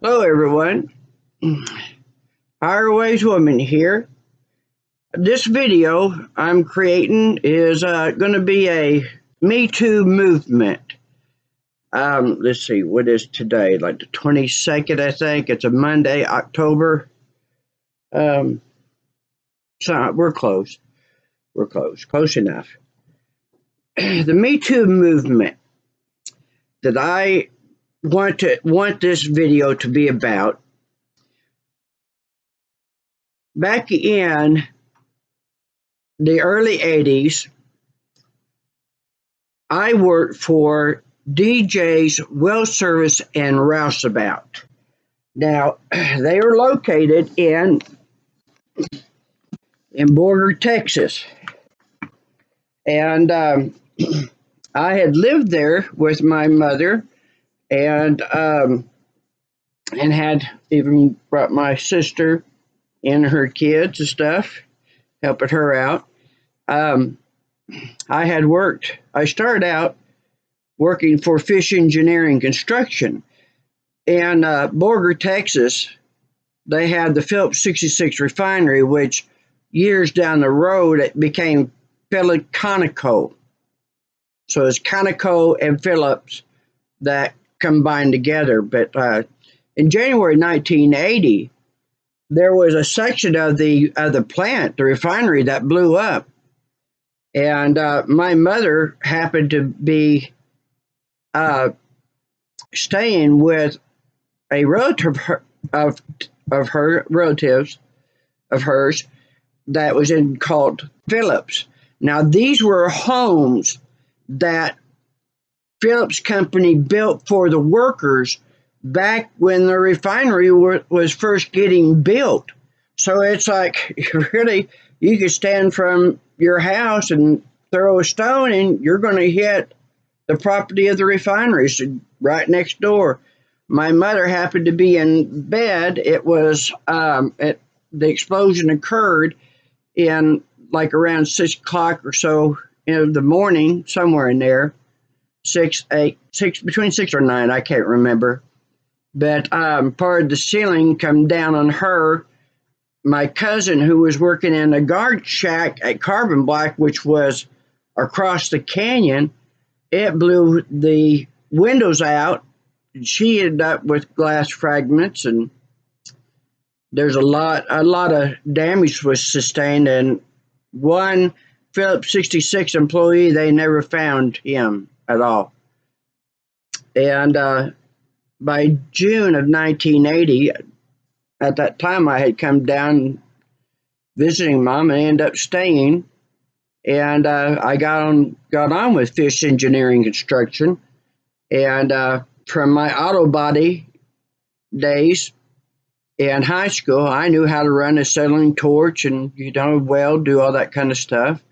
Hello everyone, Hireways Woman here. This video I'm creating is going to be a Me Too movement. Let's see, what is today? Like the 22nd, I think. It's a Monday, October. So we're close. We're close enough. The Me Too movement that I want this video to be about. Back in the early 80s, I worked for DJ's Well Service and Roustabout. Now, they are located in Borger, Texas. And I had lived there with my mother and had even brought my sister and her kids and stuff, helping her out. I started out working for Fish Engineering Construction. In Borger, Texas, they had the Phillips 66 refinery, which years down the road, it became Conoco. So it's Conoco and Phillips that combined together. But in January 1980, there was a section of the plant, the refinery, that blew up. And my mother happened to be staying with a relative of her relatives of hers that was called Phillips. Now these were homes that Phillips Company built for the workers back when the refinery was first getting built. So it's like, really, you could stand from your house and throw a stone and you're going to hit the property of the refinery, so right next door. My mother happened to be in bed. It was, the explosion occurred in like around 6 o'clock or so in the morning, somewhere in there, between 6 or 9, I can't remember. But part of the ceiling come down on her. My cousin, who was working in a guard shack at Carbon Black, which was across the canyon, it blew the windows out. She ended up with glass fragments, and there's a lot of damage was sustained. And one Phillips 66 employee, they never found him at all. And by June of 1980, at that time I had come down visiting Mom and ended up staying. And I got on with Fish Engineering Construction. And from my auto body days in high school, I knew how to run a acetylene torch and, weld, do all that kind of stuff.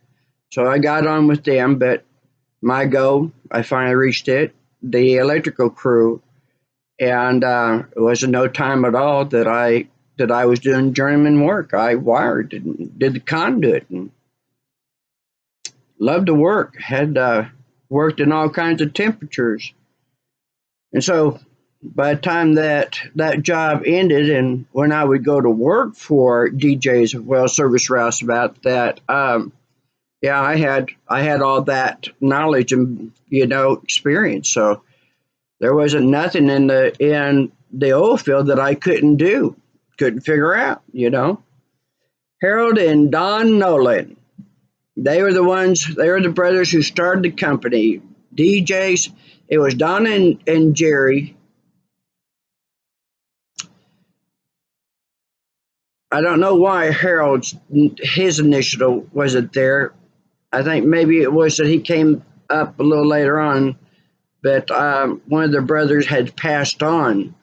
So I got on with them, but my goal, I finally reached it, the electrical crew. And it wasn't no time at all that I was doing journeyman work. I wired and did the conduit and loved to work. Had worked in all kinds of temperatures. And so by the time that job ended, and when I would go to work for DJ's Well Service Roustabout, that I had all that knowledge and experience. So there wasn't nothing in the oil field that I couldn't figure out. Harold and Don Nolan, they were the brothers who started the company. DJs, it was Don and Jerry. I don't know why his initial wasn't there. I think maybe it was that he came up a little later on, but one of the brothers had passed on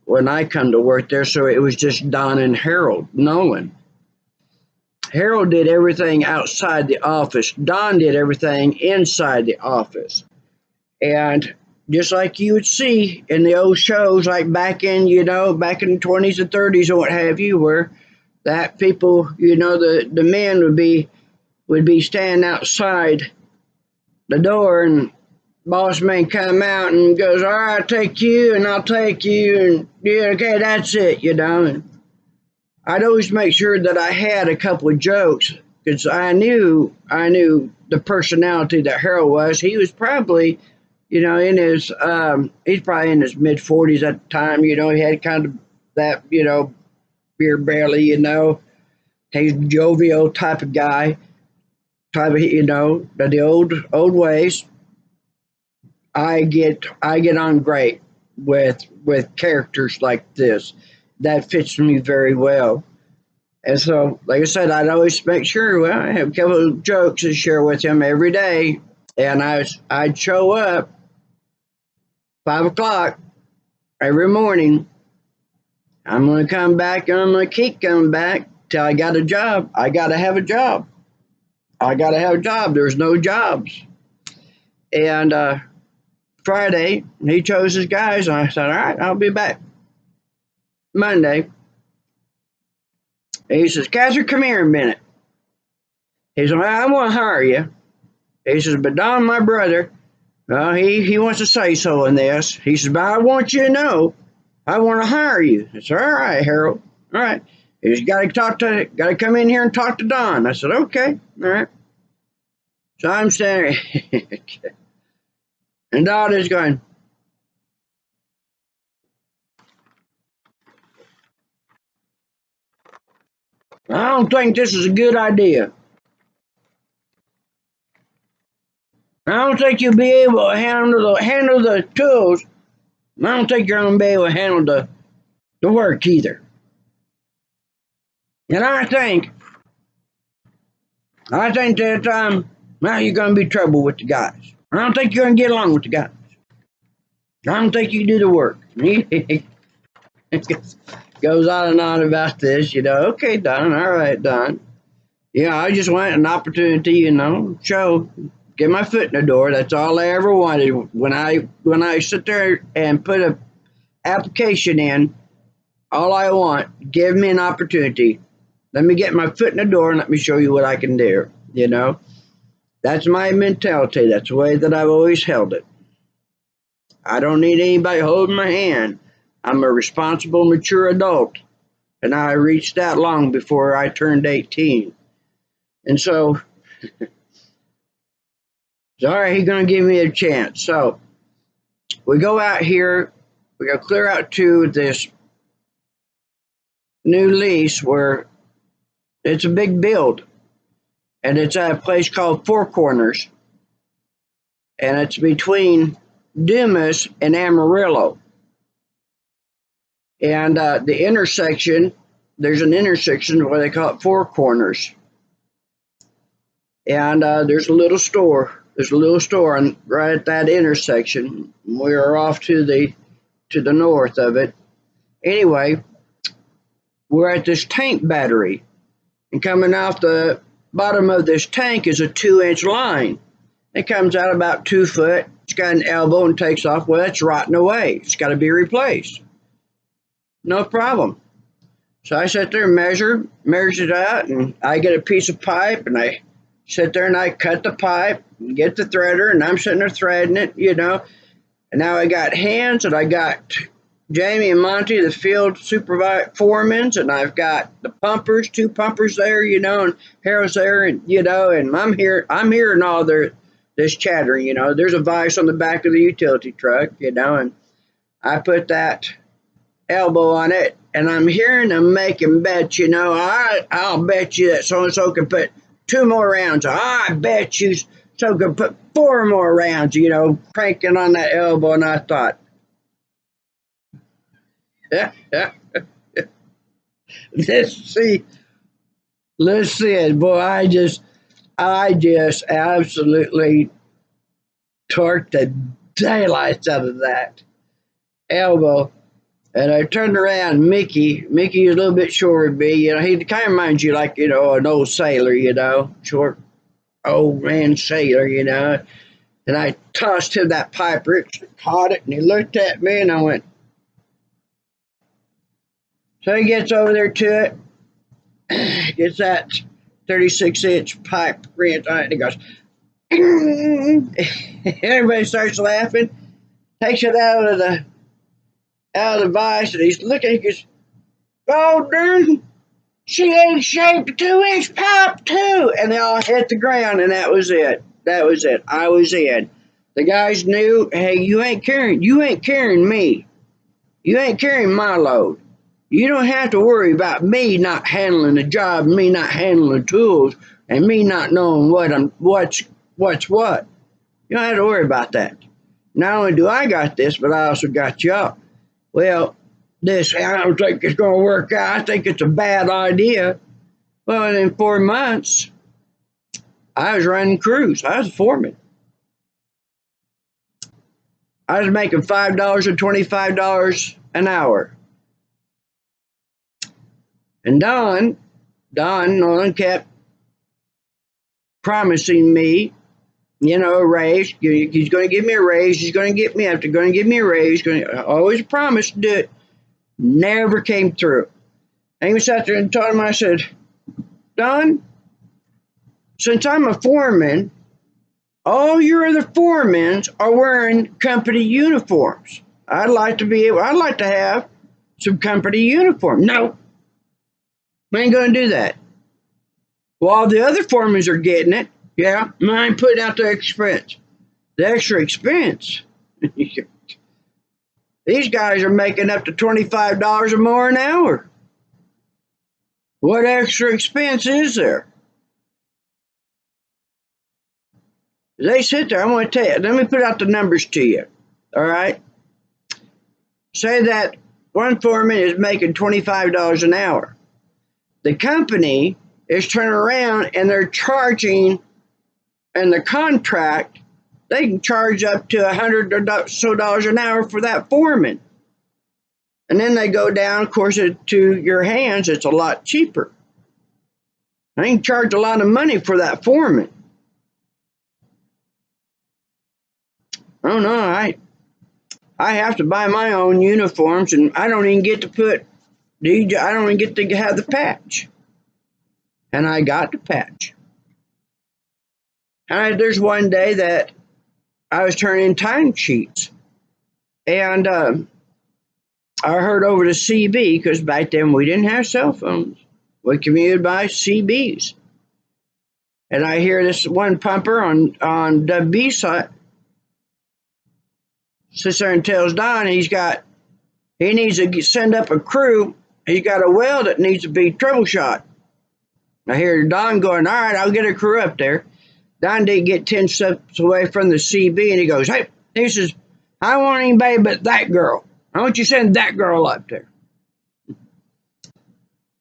when I come to work there, so it was just Don and Harold Nolan. Harold did everything outside the office. Don did everything inside the office. And just like you would see in the old shows, like back in the 20s and 30s and what have you, where that people, the men would be standing outside the door, and boss man come out and goes, all right, I'll take you and I'll take you. And yeah, okay, that's it, you know. And I'd always make sure that I had a couple of jokes because I knew the personality that Harold was. He was probably, you know, he's probably in his mid 40s at the time. You know, he had kind of that, you know, beer belly, you know. He's a jovial type of guy, you know, the old ways. I get on great with characters like this. That fits me very well. And so, like I said, I'd always make sure, well, I have a couple of jokes to share with him every day. And I'd show up 5 o'clock every morning. I'm going to come back and I'm going to keep coming back till I got a job. I got to have a job. I got to have a job. There's no jobs. And Friday, he chose his guys. And I said, all right, I'll be back Monday. And he says, Catherine, come here a minute. He said, well, I want to hire you. He says, but Don, my brother, he wants to say so in this. He says, but I want you to know, I want to hire you. I said, all right, Harold. All right. He says, got to come in here and talk to Don. I said, okay. All right. So I'm standing, and Don is going, I don't think this is a good idea. I don't think you'll be able to handle the tools. I don't think you're going to be able to handle the work either. And I think that now you're going to be trouble with the guys. I don't think you're going to get along with the guys. I don't think you can do the work. He goes on and on about this, you know. Okay, Don. All right, Don. Yeah, I just want an opportunity, you know, get my foot in the door. That's all I ever wanted. When I sit there and put a application in, all I want, give me an opportunity. Let me get my foot in the door and let me show you what I can do. You know, that's my mentality. That's the way that I've always held it. I don't need anybody holding my hand. I'm a responsible, mature adult, and I reached that long before I turned 18. And so, sorry, he's going to give me a chance. So we go out here. We go clear out to this new lease where it's a big build. And it's at a place called Four Corners. And it's between Dumas and Amarillo. And the intersection, there's an intersection where they call it Four Corners. And there's a little store. There's a little store right at that intersection. We are off to the north of it. Anyway, we're at this tank battery. And coming off the bottom of this tank is a 2-inch line. It comes out about 2 foot. It's got an elbow and takes off. Well, it's rotting away. It's got to be replaced. No problem. So I sit there and measures it out, and I get a piece of pipe, and I sit there and I cut the pipe, and get the threader, and I'm sitting there threading it, you know. And now I got hands, and I got Jamie and Monty, the field foremans, and I've got the pumpers, 2 pumpers there, you know, and Harold's there, and you know, and I'm hearing all this chattering, you know. There's a vise on the back of the utility truck, you know, and I put that elbow on it, and I'm hearing them making bets, you know. I'll bet you that so and so can put 2 more rounds. I bet you so can put 4 more rounds, you know, cranking on that elbow, and I thought, let's see it, boy. I just absolutely torqued the daylights out of that elbow. And I turned around, Mickey is a little bit shorter than me, you know. He kind of reminds you like, you know, an old sailor, you know, short old man sailor, you know. And I tossed him that pipe, Rich caught it, and he looked at me, and I went. So he gets over there to it, gets that 36-inch pipe wrench on it, and he goes, Everybody starts laughing, takes it out of the vise, and he's looking. He goes, "Oh, dude, she ain't shaped a 2-inch pipe too," and they all hit the ground, and that was it. That was it. I was in. The guys knew, hey, you ain't carrying me. You ain't carrying my load. You don't have to worry about me not handling the job, me not handling the tools, and me not knowing what's what. You don't have to worry about that. Not only do I got this, but I also got y'all. Well, I don't think it's going to work out. I think it's a bad idea. Well, in 4 months, I was running crews. I was a foreman. I was making $5 or $25 an hour. And Nolan kept promising me, a raise. He's going to give me a raise. He's going to get me after going to give me a raise. Always promised to do it. Never came through. I even sat there and told him, I said, Don, since I'm a foreman, all your other foremans are wearing company uniforms. I'd like to have some company uniform. No, I ain't going to do that. Well, all the other foremans are getting it. Yeah, mine putting out the expense. The extra expense. These guys are making up to $25 or more an hour. What extra expense is there? They sit there. I'm going to tell you. Let me put out the numbers to you. All right. Say that one foreman is making $25 an hour. The company is turning around and they're charging, in the contract, they can charge up to $100 or so an hour for that foreman. And then they go down, of course, to your hands, it's a lot cheaper. They can charge a lot of money for that foreman. Oh no, I have to buy my own uniforms, and I don't even get to have the patch. And I got the patch. And there's one day that I was turning time sheets, and I heard over the CB, because back then we didn't have cell phones. We commuted by CBs. And I hear this one pumper on WB side sits there and tells Don he needs to send up a crew. He's got a well that needs to be troubleshot. I hear Don going, all right, I'll get a crew up there. Don didn't get 10 steps away from the CB, and he goes, hey, I don't want anybody but that girl. I want you to send that girl up there.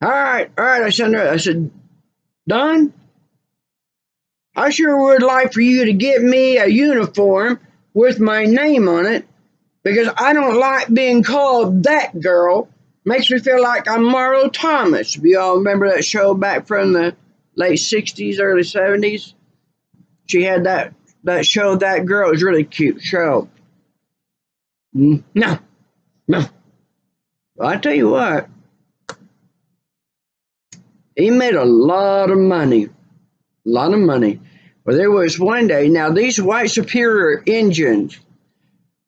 All right, I sent her. I said, Don, I sure would like for you to give me a uniform with my name on it, because I don't like being called that girl. Makes me feel like I'm Marlo Thomas. If you all remember that show back from the late 60s, early 70s, she had that show, That Girl. It was a really cute show. No. Well, I tell you what, he made a lot of money. Well, there was one day, now these White Superior engines,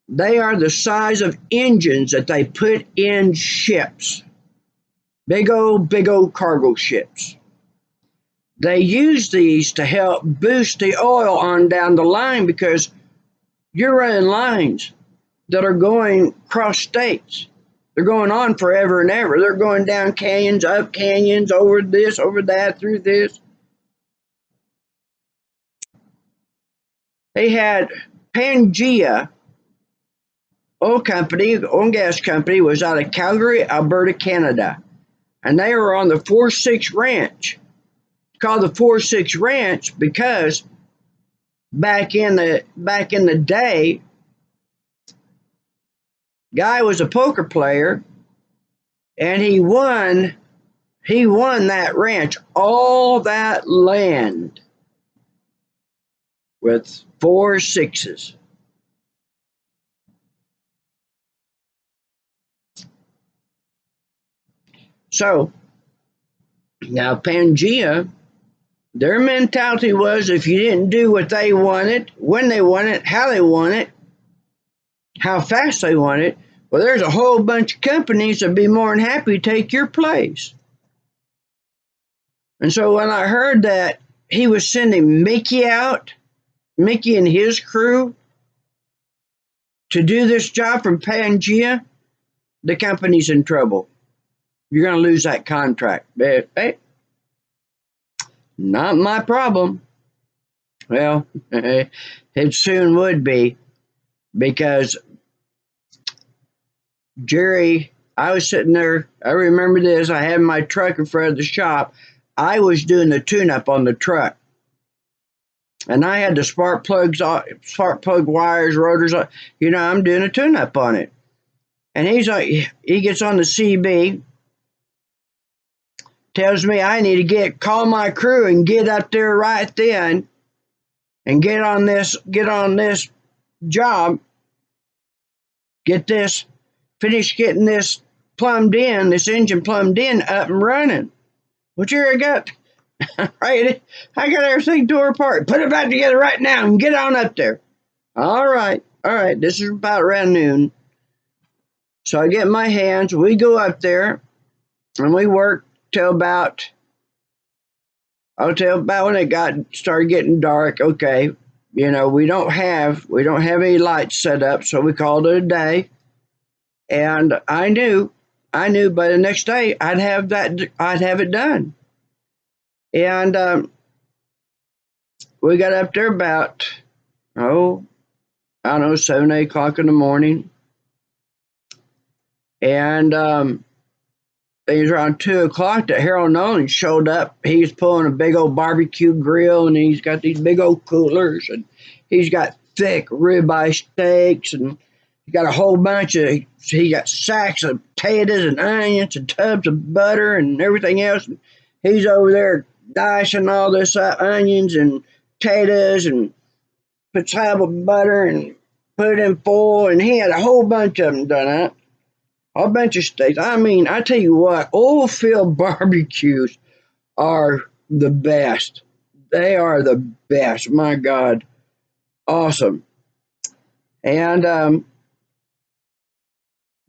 they are the size of engines that they put in ships. Big old cargo ships. They use these to help boost the oil on down the line, because you're running lines that are going across states. They're going on forever and ever. They're going down canyons, up canyons, over this, over that, through this. They had Pangea oil and gas company, was out of Calgary, Alberta, Canada. And they were on the 4-6 ranch. It's called the 4-6 ranch because back in the day, guy was a poker player, and he won that ranch, all that land, with 4 6s. So now Pangea Their mentality was if you didn't do what they wanted, when they wanted, how they wanted, how fast they wanted, well, there's a whole bunch of companies that'd be more than happy to take your place. And so when I heard that he was sending Mickey out, Mickey and his crew, to do this job from Pangea, the company's in trouble. You're going to lose that contract. But, hey, not my problem. Well, it soon would be, because Jerry, I was sitting there, I remember this, I had my truck in front of the shop. I was doing the tune-up on the truck. And I had the spark plug wires, rotors, I'm doing a tune-up on it. And he's like, he gets on the CB, tells me I need to call my crew and get up there right then and get on this job, finish getting this engine plumbed in, up and running. What I got? Right, I got everything tore apart. Put it back together right now and get on up there. All right. This is about around noon. So I get my hands. We go up there, and we work till about when it started getting dark. Okay, we don't have any lights set up, so we called it a day. And I knew by the next day I'd have it done. And we got up there about, I don't know, 7, 8 o'clock in the morning. And it was around 2 o'clock that Harold Nolan showed up. He's pulling a big old barbecue grill, and he's got these big old coolers, and he's got thick ribeye steaks, and he got a whole bunch of, he got sacks of potatoes and onions and tubs of butter and everything else. And he's over there dicing all this up, onions and potatoes, and puts half of butter and put it in foil, and he had a whole bunch of them done up. A bunch of steaks. I mean, I tell you what, oil field barbecues are the best. They are the best. My God. Awesome. And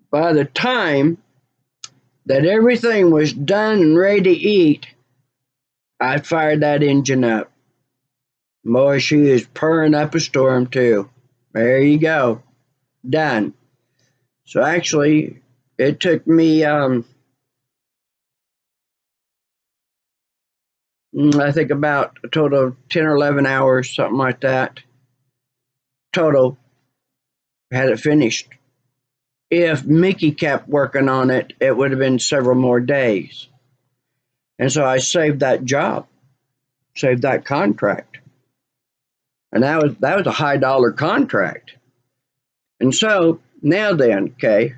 by the time that everything was done and ready to eat, I fired that engine up. Boy, she is purring up a storm too. There you go. Done. So actually, it took me, I think about a total of 10 or 11 hours, something like that. Total, had it finished. If Mickey kept working on it, it would have been several more days. And so I saved that job, saved that contract. And that was a high dollar contract. And so now then, okay,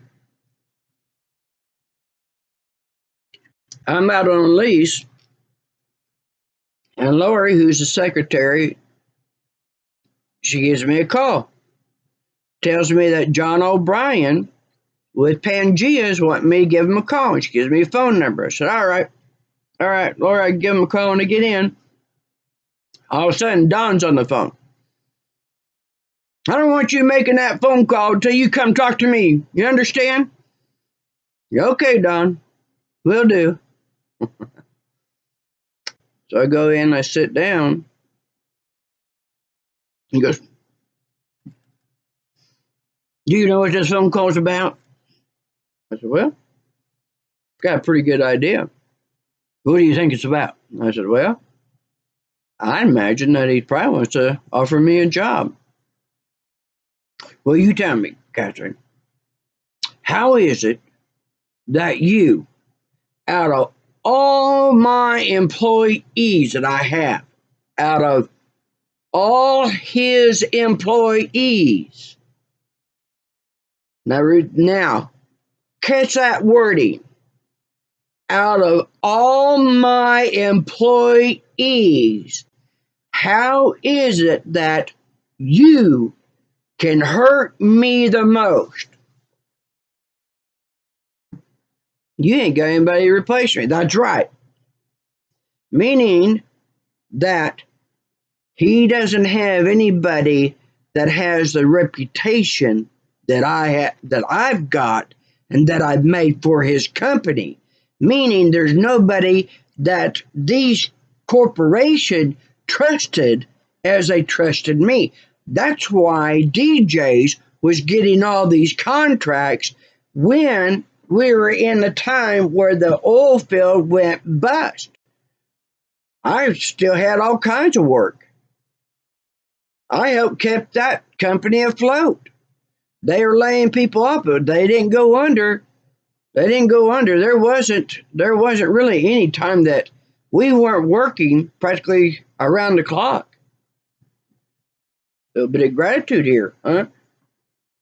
I'm out on a lease, and Lori, who's the secretary, she gives me a call, tells me that John O'Brien with Pangea's wanting me to give him a call, and she gives me a phone number. I said, all right, Lori, I can give him a call when I get in. All of a sudden, Don's on the phone. I don't want you making that phone call until you come talk to me. You understand? Okay, Don, will do. So I go in, I sit down. He goes, do you know what this phone call's about? I said, well, got a pretty good idea. What do you think it's about? I said, well, I imagine that he probably wants to offer me a job. Well, you tell me, Catherine, how is it that you, out of all my employees that I have, out of all his employees, now catch that wording, out of all my employees, how is it that you can hurt me the most? You ain't got anybody to replace me. That's right. Meaning that he doesn't have anybody that has the reputation that I've got and that I've made for his company. Meaning there's nobody that these corporations trusted as they trusted me. That's why DJs was getting all these contracts when we were in the time where the oil field went bust. I still had all kinds of work. I helped keep that company afloat. They were laying people off, but they didn't go under. They didn't go under. There wasn't really any time that we weren't working practically around the clock. A little bit of gratitude here, huh?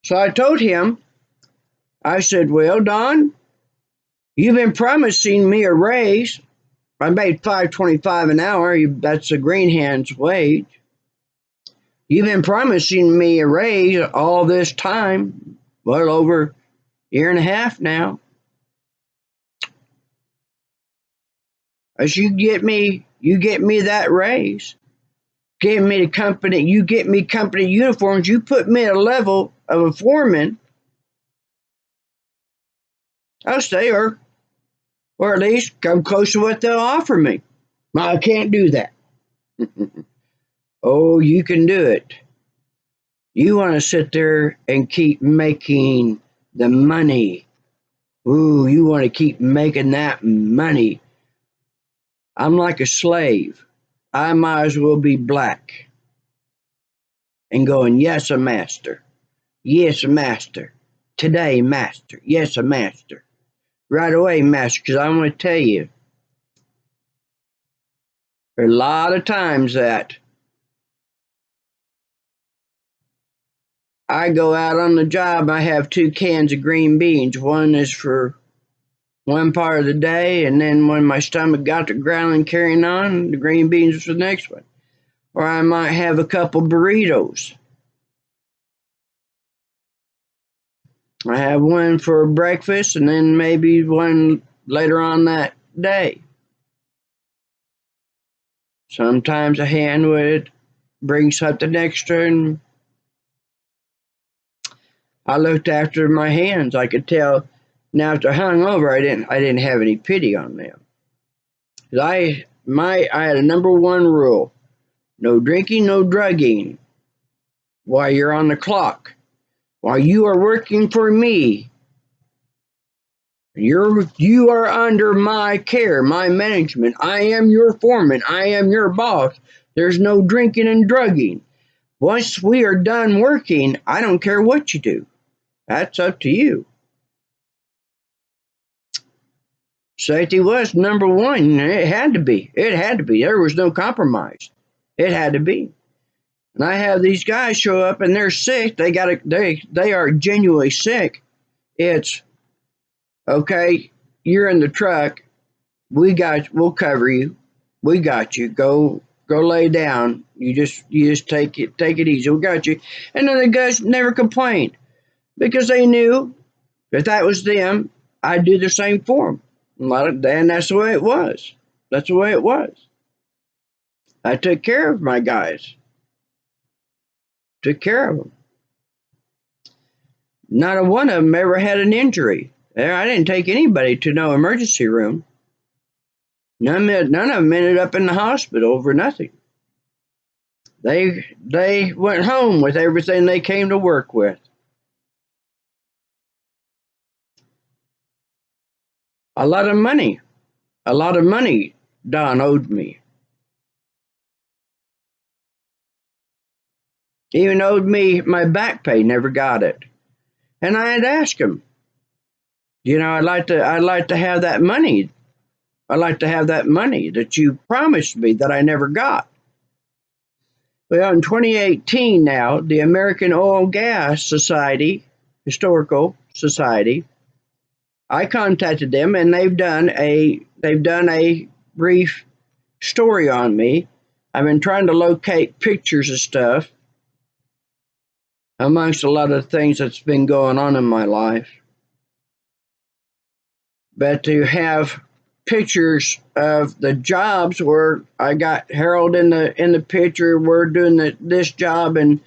So I told him, I said, well, Don, you've been promising me a raise. I made $5.25 an hour. That's the green hand's wage. You've been promising me a raise all this time, well over a year and a half now. As you get me that raise, give me the company, you get me company uniforms, you put me at a level of a foreman, I'll stay, or at least come close to what they'll offer me. I can't do that. Oh, you can do it. You want to sit there and keep making the money. Ooh, you want to keep making that money. I'm like a slave. I might as well be black. And going, yes, a master. Yes, a master. Today, master. Yes, a master. Right away, master, because I'm going to tell you, there are a lot of times that I go out on the job, I have 2 cans of green beans. One is for one part of the day, and then when my stomach got to growling carrying on, the green beans was the next one. Or I might have a couple burritos. I have one for breakfast and then maybe one later on that day. Sometimes a hand would bring something extra, and I looked after my hands. I could tell now if they're hung over, I didn't have any pity on them. I had a number 1 rule: no drinking, no drugging while you're on the clock. While you are working for me, you are under my care, my management. I am your foreman. I am your boss. There's no drinking and drugging. Once we are done working, I don't care what you do. That's up to you. Safety was number 1. It had to be. It had to be. There was no compromise. It had to be. And I have these guys show up and they're sick. They are genuinely sick. It's okay. You're in the truck. We'll cover you. We got you. Go lay down. You just take it easy. We got you. And then the guys never complained because they knew if that was them, I'd do the same for them. And that's the way it was. That's the way it was. I took care of my guys. Took care of them. Not a one of them ever had an injury. I didn't take anybody to no emergency room. None of them ended up in the hospital over nothing. They went home with everything they came to work with. A lot of money Don owed me. He even owed me my back pay, never got it. And I had asked him, I'd like to have that money. I'd like to have that money that you promised me that I never got. Well, in 2018 now, the American Oil Gas Society, Historical Society, I contacted them and they've done a brief story on me. I've been trying to locate pictures of stuff amongst a lot of things that's been going on in my life. But to have pictures of the jobs where I got Harold in the picture. We're doing this job, and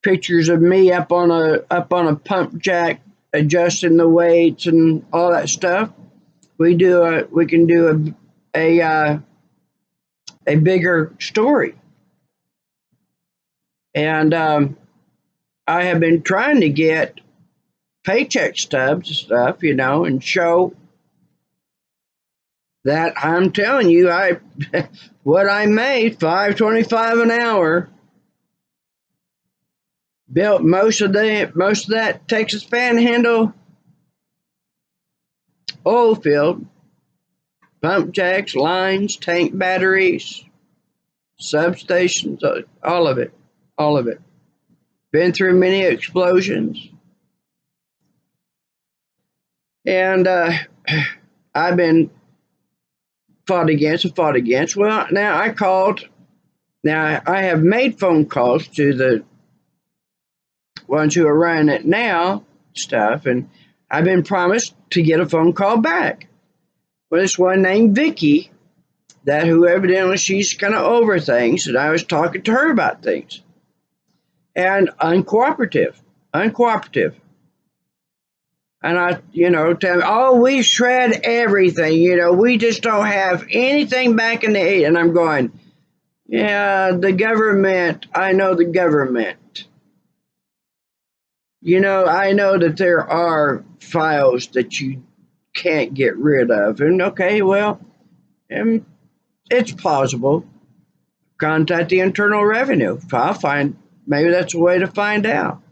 pictures of me up on a pump jack adjusting the weights and all that stuff. We can do a bigger story, and I have been trying to get paycheck stubs and stuff, and show that I'm telling you, what I made, $5.25 an hour, built most of that Texas Panhandle oil field, pump jacks, lines, tank batteries, substations, all of it. Been through many explosions, and I've been fought against. Well, now I called. Now I have made phone calls to the ones who are running it now, stuff, and I've been promised to get a phone call back. Well, this one named Vicky, that who evidently she's kind of over things, and I was talking to her about things, and uncooperative. And I, tell me, oh, we shred everything, we just don't have anything back in the eight. And I'm going, yeah, the government, I know the government. I know that there are files that you can't get rid of. And okay, well, it's plausible. Contact the Internal Revenue. I'll find, maybe that's a way to find out.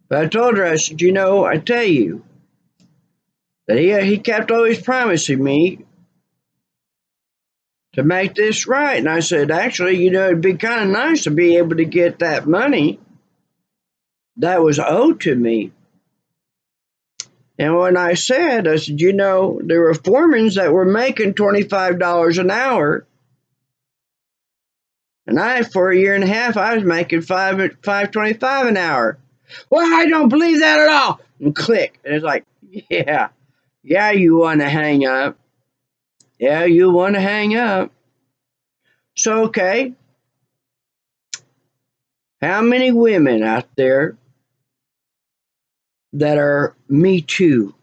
But I told her, I said, I tell you, that he kept always promising me to make this right. And I said, actually, it'd be kind of nice to be able to get that money that was owed to me. And when I said, there were foremans that were making $25 an hour. And for a year and a half, I was making $5.25 an hour. Well, I don't believe that at all. And click. And it's like, yeah, you want to hang up. Yeah, you want to hang up. So, okay. How many women out there that are Me Too,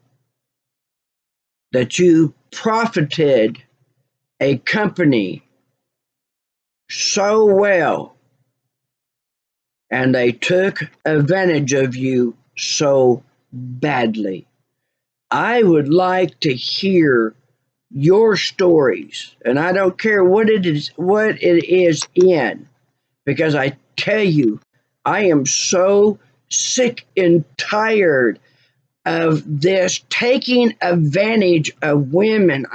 that you profited a company so well, and they took advantage of you so badly? I would like to hear your stories, and I don't care what it is in, because I tell you, I am so sick and tired of this taking advantage of women.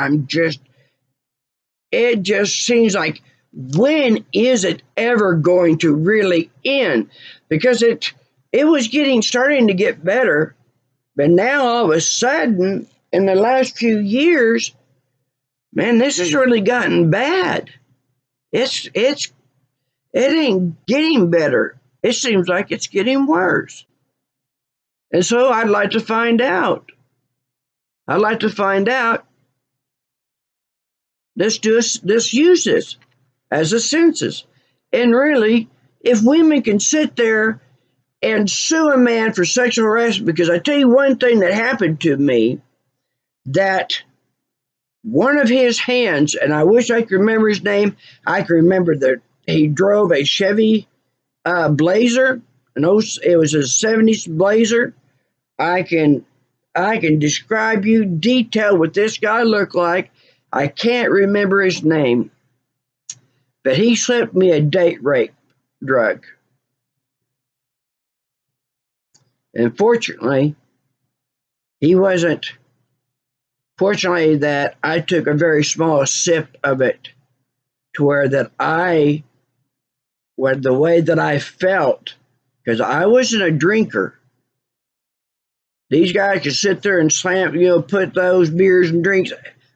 It just seems like, when is it ever going to really end? Because it was starting to get better. But now all of a sudden, in the last few years, man, this has really gotten bad. It ain't getting better. It seems like it's getting worse. And so I'd like to find out. Let's use this as a census. And really, if women can sit there and sue a man for sexual harassment, because I tell you one thing that happened to me, that one of his hands, and I wish I could remember his name. I can remember that he drove a Chevy Blazer. It was a 70s Blazer. I can describe you detail what this guy looked like. I can't remember his name, but he slipped me a date rape drug. And fortunately, that I took a very small sip of it, to where that the way that I felt, because I wasn't a drinker. These guys could sit there and slam, put those beers and drinks.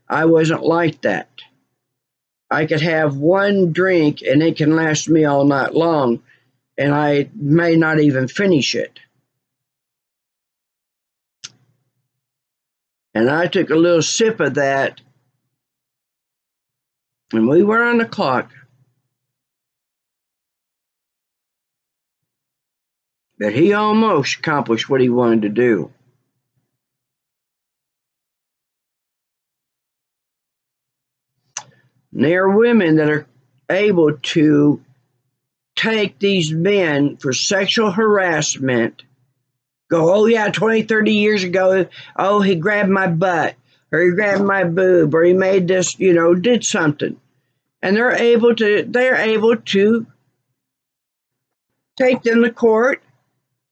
I wasn't like that. I could have one drink and it can last me all night long, and I may not even finish it. And I took a little sip of that, And we were on the clock. But he almost accomplished what he wanted to do. And there are women that are able to take these men for sexual harassment, go, oh yeah, 20, 30 years ago, oh, he grabbed my butt, or he grabbed my boob, or he made this, did something. And they're able to take them to court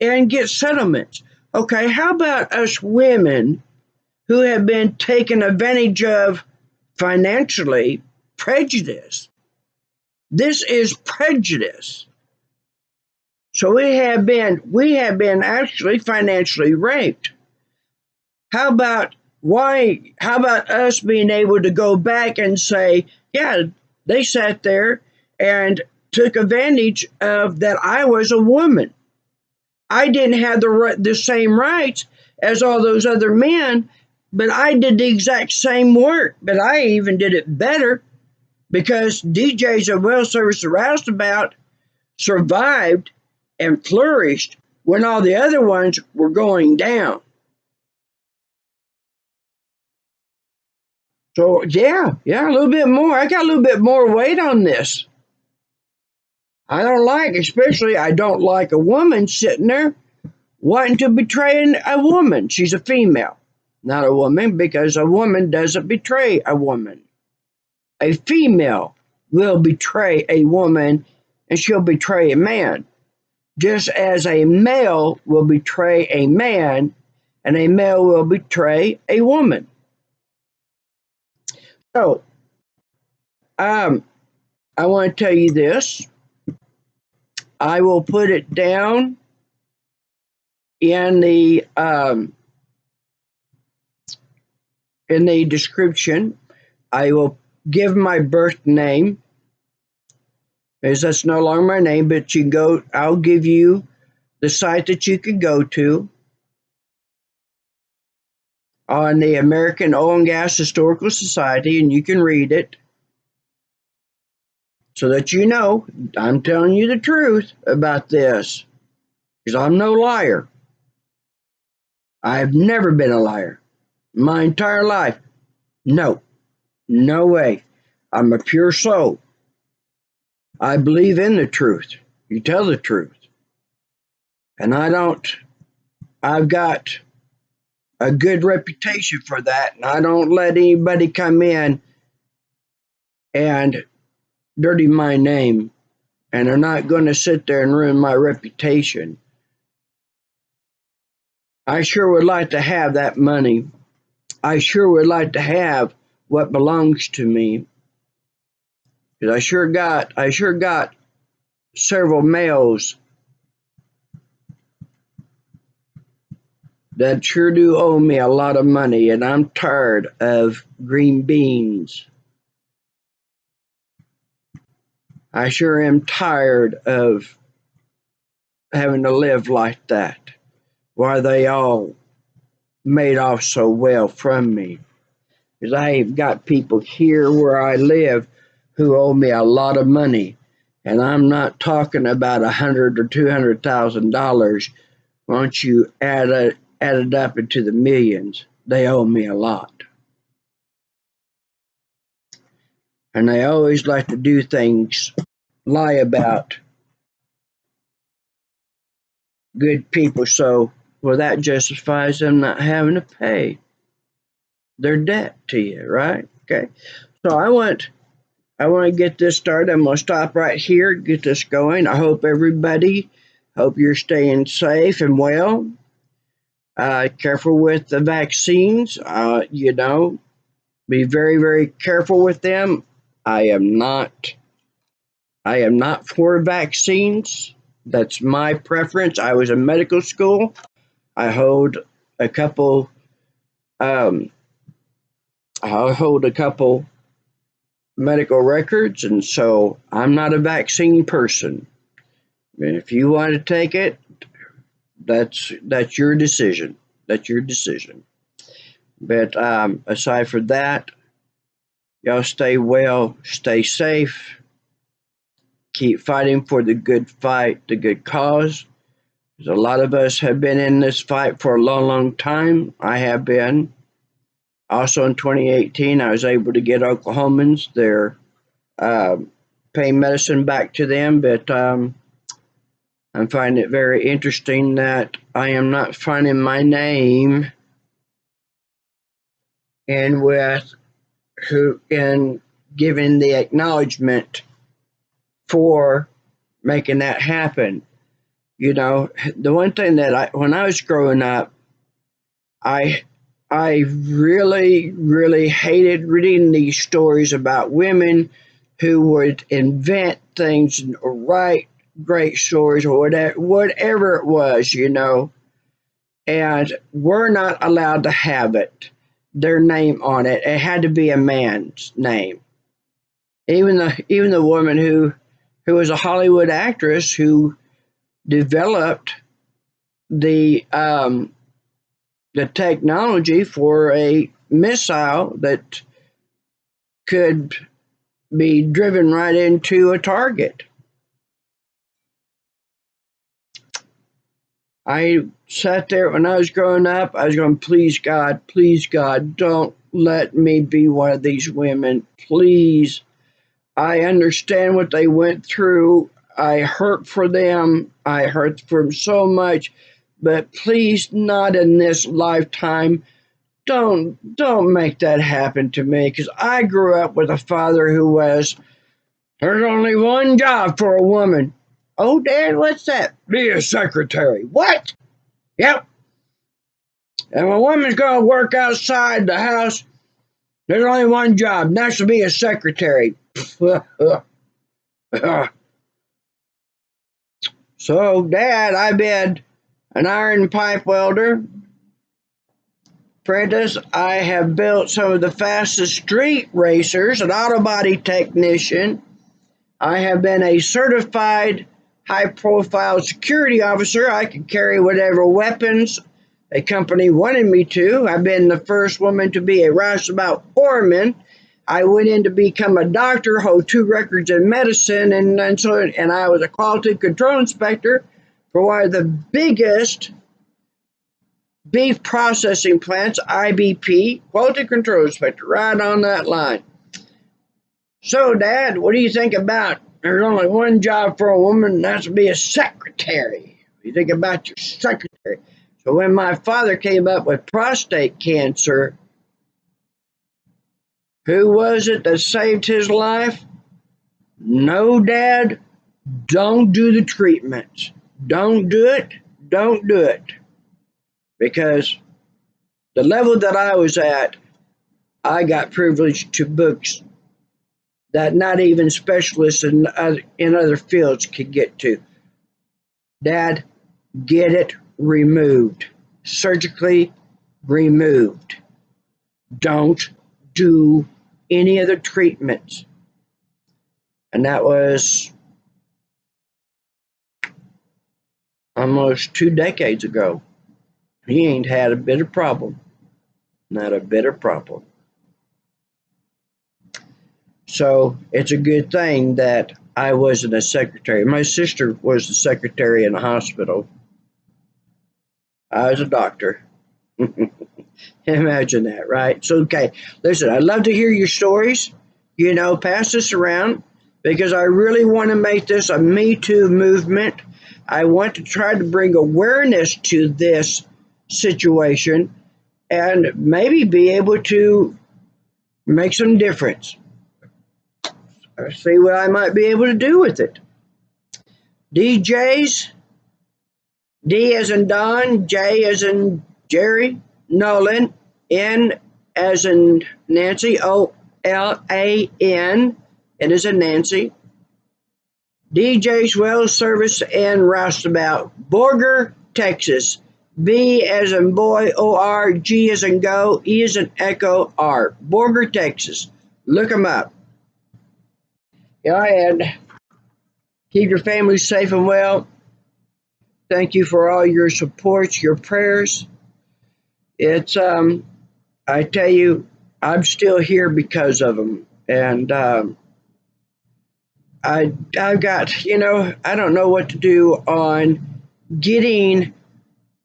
and get settlements. Okay, how about us women who have been taken advantage of financially? Prejudice. This is prejudice. So we have been actually financially raped. How about us being able to go back and say, yeah, they sat there and took advantage of that I was a woman. I didn't have the same rights as all those other men, but I did the exact same work, but I even did it better because DJs of Well Service Roustabout survived and flourished when all the other ones were going down. So yeah, a little bit more. I got a little bit more weight on this. I don't like a woman sitting there wanting to betray a woman. She's a female, not a woman, because a woman doesn't betray a woman. A female will betray a woman and she'll betray a man, just as a male will betray a man and a male will betray a woman. So, I want to tell you this. I will put it down in the description. I will give my birth name, as that's no longer my name, but you can go. I'll give you the site that you can go to on the American Oil and Gas Historical Society, and you can read it so that you know I'm telling you the truth about this, because I'm no liar. I've never been a liar my entire life. No way. I'm a pure soul. I believe in the truth. You tell the truth. And I've got a good reputation for that, and I don't let anybody come in and dirty my name, and they're not going to sit there and ruin my reputation. I sure would like to have that money. I sure would like to have what belongs to me. Because I sure got several males that sure do owe me a lot of money, and I'm tired of green beans. I sure am tired of having to live like that. Why they all made off so well from me. Because I've got people here where I live who owe me a lot of money. And I'm not talking about $100,000 or $200,000. Once you add it up into the millions, they owe me a lot. And they always like to do things, lie about good people. So, well, that justifies them not having to pay their debt to you, right? Okay. So I want to get this started. I'm going to stop right here, get this going. I hope you're staying safe and well. Careful with the vaccines. Be very, very careful with them. I am not for vaccines. That's my preference. I was in medical school. I hold a couple medical records, and so I'm not a vaccine person. And if you want to take it, that's your decision. That's your decision. But aside from that, Y'all stay well, stay safe, keep fighting for the good fight, the good cause. A lot of us have been in this fight for a long, long time. I have been. Also in 2018, I was able to get Oklahomans their pain medicine back to them, but I'm finding it very interesting that I am not finding my name and with who in giving the acknowledgement for making that happen. You know, the one thing that when I was growing up, I I really hated reading these stories about women who would invent things or write great stories or whatever it was, you know, and we're not allowed to have their name on it. It had to be a man's name. Even the woman who was a Hollywood actress who developed the the technology for a missile that could be driven right into a target. I sat there when I was growing up. I was going, please, God, don't let me be one of these women. Please. I understand what they went through. I hurt for them. I hurt for them so much. But please, not in this lifetime. Don't make that happen to me, because I grew up with a father who was, there's only one job for a woman. Oh, Dad, what's that? Be a secretary. What? Yep. And a woman's going to work outside the house, there's only one job, and that's to be a secretary. So, Dad, I've been an iron pipe welder, apprentice. I have built some of the fastest street racers, an auto body technician. I have been a certified high-profile security officer. I can carry whatever weapons a company wanted me to. I've been the first woman to be a Roustabout FOREMAN. I went in to become a doctor, hold 2 records in medicine, and I was a quality control inspector for one of the biggest beef processing plants, IBP, quality control inspector, right on that line. So, Dad, what do you think about there's only one job for a woman, and that's to be a secretary? What do you think about your secretary? So when my father came up with prostate cancer, who was it that saved his life? No, Dad, don't do the treatments. Don't do it. Don't do it. Because the level that I was at, I got privileged to books that not even specialists in other fields could get to. Dad, get it removed. Surgically removed. Don't do any other treatments. And that was almost 2 decades ago. He ain't had a bit of problem. Not a bit of problem. So it's a good thing that I wasn't a secretary. My sister was the secretary in a hospital. I was a doctor. Imagine that, right? So, okay, listen, I'd love to hear your stories. You know, pass this around, because I really want to make this a Me Too movement. I want to try to bring awareness to this situation and maybe be able to make some difference. See what I might be able to do with it. DJs, D as in Don, J as in Jerry, Nolan, N as in Nancy, OLAN, it is a Nancy. DJ's Well Service and Roustabout, Borger, Texas. B as in boy, OR, G as in go, E as in echo, R. Borger, Texas. Look them up. Yeah, and keep your family safe and well. Thank you for all your support, your prayers. It's I tell you, I'm still here because of them. And I've got, I don't know what to do on getting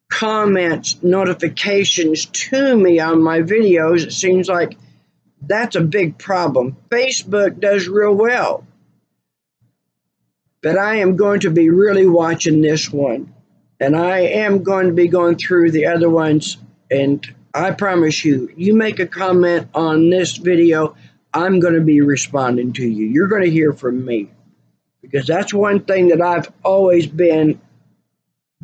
comments, notifications to me on my videos. It seems like that's a big problem. Facebook does real well, but I am going to be really watching this one, and I am going to be going through the other ones, and I promise you, you make a comment on this video, I'm going to be responding to you. You're going to hear from me, because that's one thing that I've always been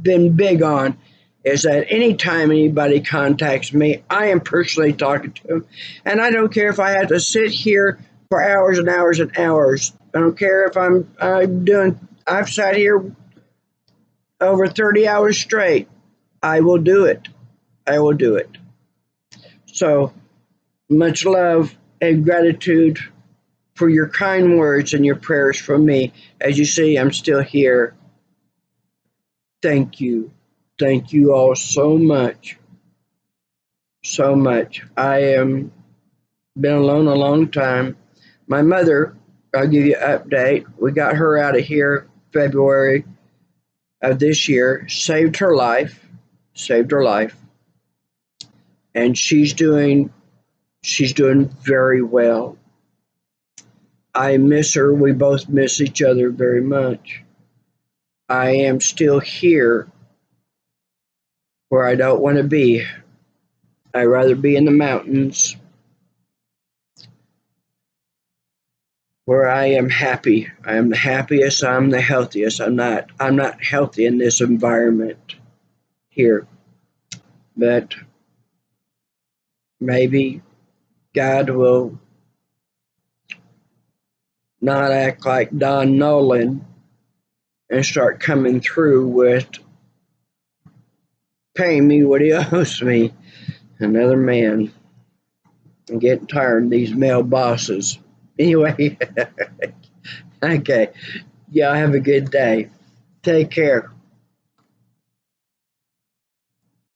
big on, is that anytime anybody contacts me, I am personally talking to them. And I don't care if I have to sit here for hours and hours and hours. I don't care if I've sat here over 30 hours straight. I will do it. I will do it. So much love and gratitude for your kind words and your prayers from me. As you see, I'm still here. Thank you. Thank you all so much. So much. I am been alone a long time. My mother, I'll give you an update. We got her out of here February of this year. Saved her life. Saved her life. And she's doing very well. I miss her. We both miss each other very much. I am still here where I don't want to be. I'd rather be in the mountains where I am happy. I am the happiest. I'm the healthiest. I'm not healthy in this environment here. But maybe God will not act like Don Nolan and start coming through with paying me what he owes me. Another man. I'm getting tired of these male bosses. Anyway, okay. Y'all have a good day. Take care.